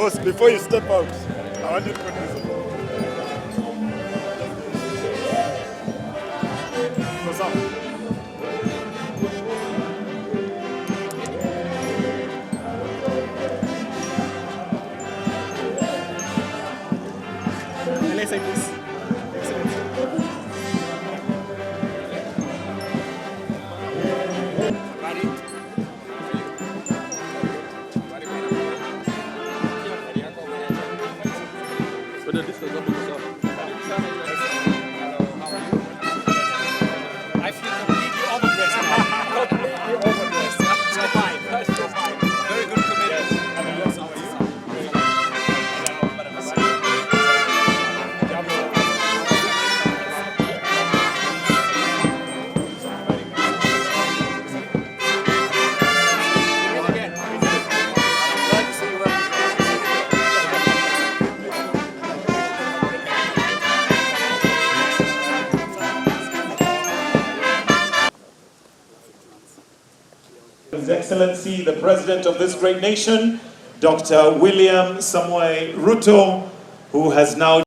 Boss, before you step out, I want you to put this on. What's up? Let's say this. I feel completely overdressed now. Completely overdressed. Very good comedian. His Excellency, the President of this great nation, Dr. William Samoei Ruto, who has now